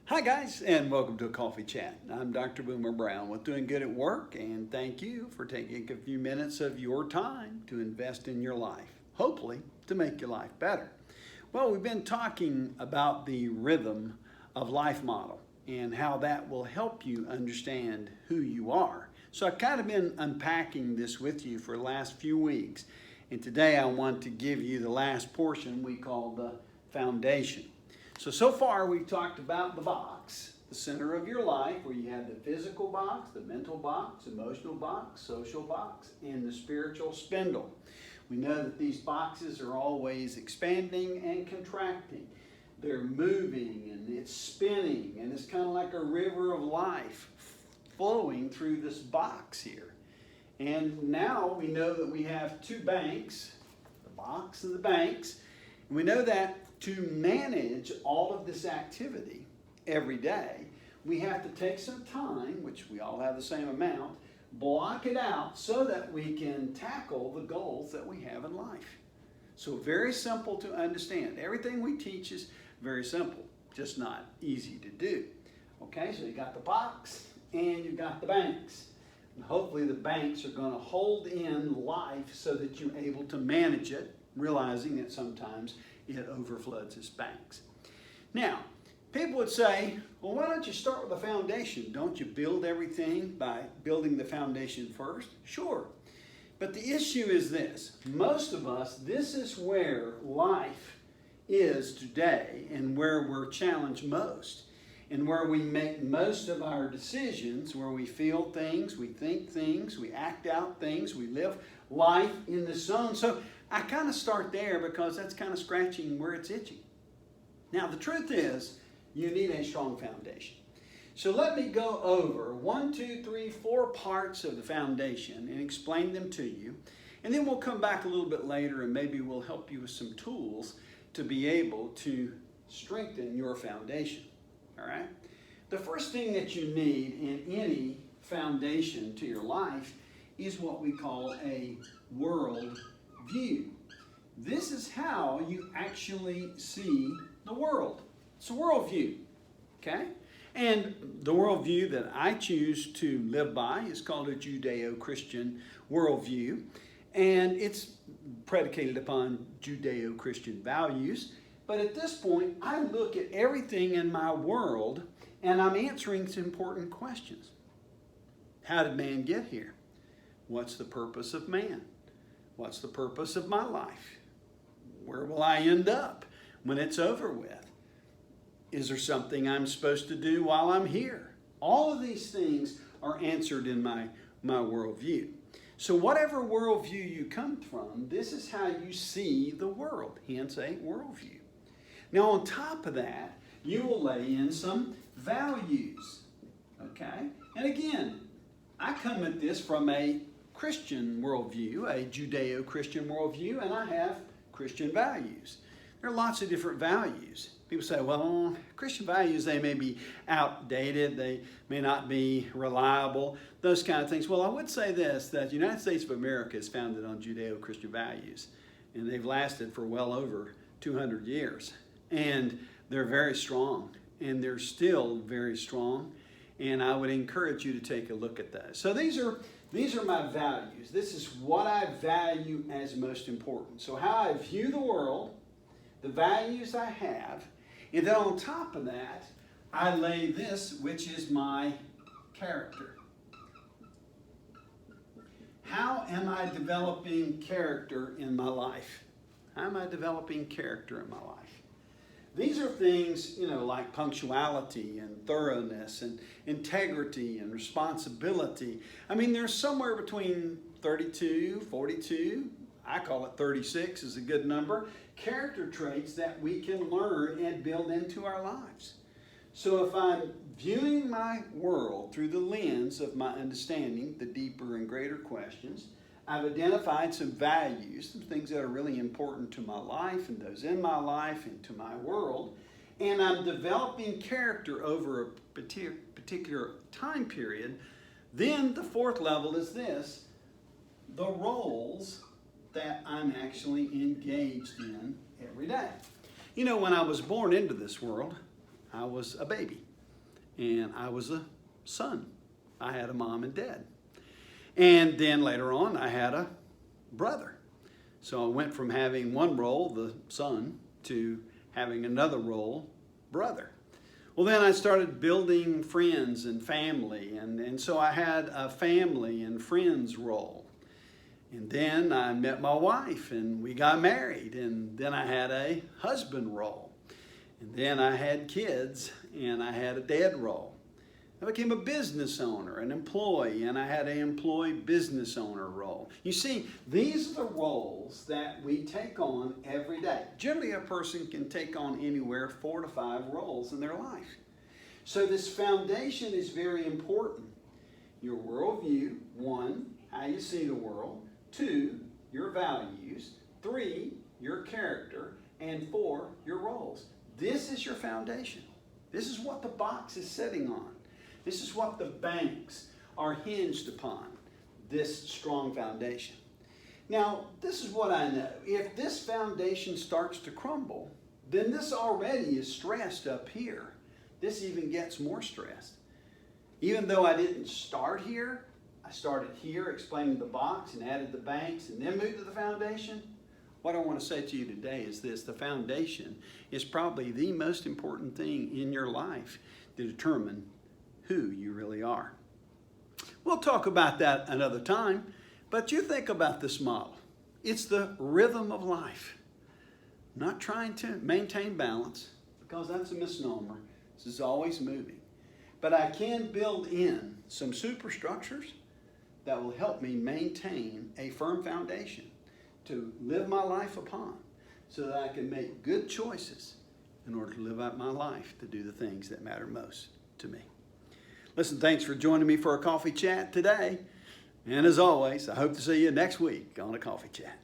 Hi guys, and welcome to a coffee chat. I'm Dr. Boomer Brown with Doing Good at Work, and thank you for taking a few minutes of your time to invest in your life, hopefully to make your life better. Well, we've been talking about the rhythm of life model and how that will help you understand who you are. So I've kind of been unpacking this with you for the last few weeks, and today I want to give you the last portion we call the foundation. So far we've talked about the box, the center of your life, where you have the physical box, the mental box, emotional box, social box, and the spiritual spindle. We know that these boxes are always expanding and contracting. They're moving and it's spinning, and it's kind of like a river of life flowing through this box here. And now we know that we have two banks, the box and the banks, and we know that to manage all of this activity every day, we have to take some time, which we all have the same amount, block it out so that we can tackle the goals that we have in life. So very simple to understand. Everything we teach is very simple, just not easy to do. Okay, so you got the box and you've got the banks. And hopefully the banks are going to hold in life so that you're able to manage it, realizing that sometimes it overfloods its banks. Now, people would say, well, why don't you start with the foundation? Don't you build everything by building the foundation first? Sure. But the issue is this. Most of us, this is where life is today and where we're challenged most and where we make most of our decisions, where we feel things, we think things, we act out things, we live life in the zone. So I kind of start there because that's kind of scratching where it's itching. Now, the truth is, you need a strong foundation. So let me go over 1, 2, 3, 4 parts of the foundation and explain them to you. And then we'll come back a little bit later and maybe we'll help you with some tools to be able to strengthen your foundation. All right? The first thing that you need in any foundation to your life is what we call a world view. This is how you actually see the world. It's a worldview, okay? And the worldview that I choose to live by is called a Judeo-Christian worldview, and it's predicated upon Judeo-Christian values. But at this point, I look at everything in my world, and I'm answering some important questions. How did man get here? What's the purpose of man? What's the purpose of my life? Where will I end up when it's over with? Is there something I'm supposed to do while I'm here? All of these things are answered in my worldview. So whatever worldview you come from, this is how you see the world, hence a worldview. Now on top of that, you will lay in some values, okay? And again, I come at this from a Christian worldview, a Judeo-Christian worldview, and I have Christian values. There are lots of different values. People say, well, Christian values, they may be outdated, they may not be reliable, those kind of things. Well, I would say this, that the United States of America is founded on Judeo-Christian values, and they've lasted for well over 200 years. And they're very strong, and they're still very strong, and I would encourage you to take a look at those. So these are my values. This is what I value as most important. So how I view the world, the values I have, and then on top of that, I lay this, which is my character. How am I developing character in my life? How am I developing character in my life? These are things, like punctuality and thoroughness and integrity and responsibility. I mean, there's somewhere between 32, 42, I call it 36 is a good number, character traits that we can learn and build into our lives. So if I'm viewing my world through the lens of my understanding, the deeper and greater questions, I've identified some values, some things that are really important to my life and those in my life and to my world, and I'm developing character over a particular time period. Then the fourth level is this, the roles that I'm actually engaged in every day. When I was born into this world, I was a baby. and I was a son. I had a mom and dad. And then later on, I had a brother. So I went from having one role, the son, to having another role, brother. Well, then I started building friends and family, and so I had a family and friends role. And then I met my wife, and we got married, and then I had a husband role. And then I had kids, and I had a dad role. I became a business owner, an employee, and I had an employee business owner role. You see, these are the roles that we take on every day. Generally, a person can take on anywhere 4 to 5 roles in their life. So this foundation is very important. Your worldview, 1, how you see the world, 2, your values, 3, your character, and 4, your roles. This is your foundation. This is what the box is sitting on. This is what the banks are hinged upon, this strong foundation. Now, this is what I know. If this foundation starts to crumble, then this already is stressed up here. This even gets more stressed. Even though I didn't start here, I started here explaining the box and added the banks and then moved to the foundation. What I want to say to you today is this: the foundation is probably the most important thing in your life to determine who you really are. We'll talk about that another time, but you think about this model. It's the rhythm of life. I'm not trying to maintain balance, because that's a misnomer. This is always moving. But I can build in some superstructures that will help me maintain a firm foundation to live my life upon, so that I can make good choices in order to live out my life to do the things that matter most to me. Listen, thanks for joining me for a coffee chat today. And as always, I hope to see you next week on a coffee chat.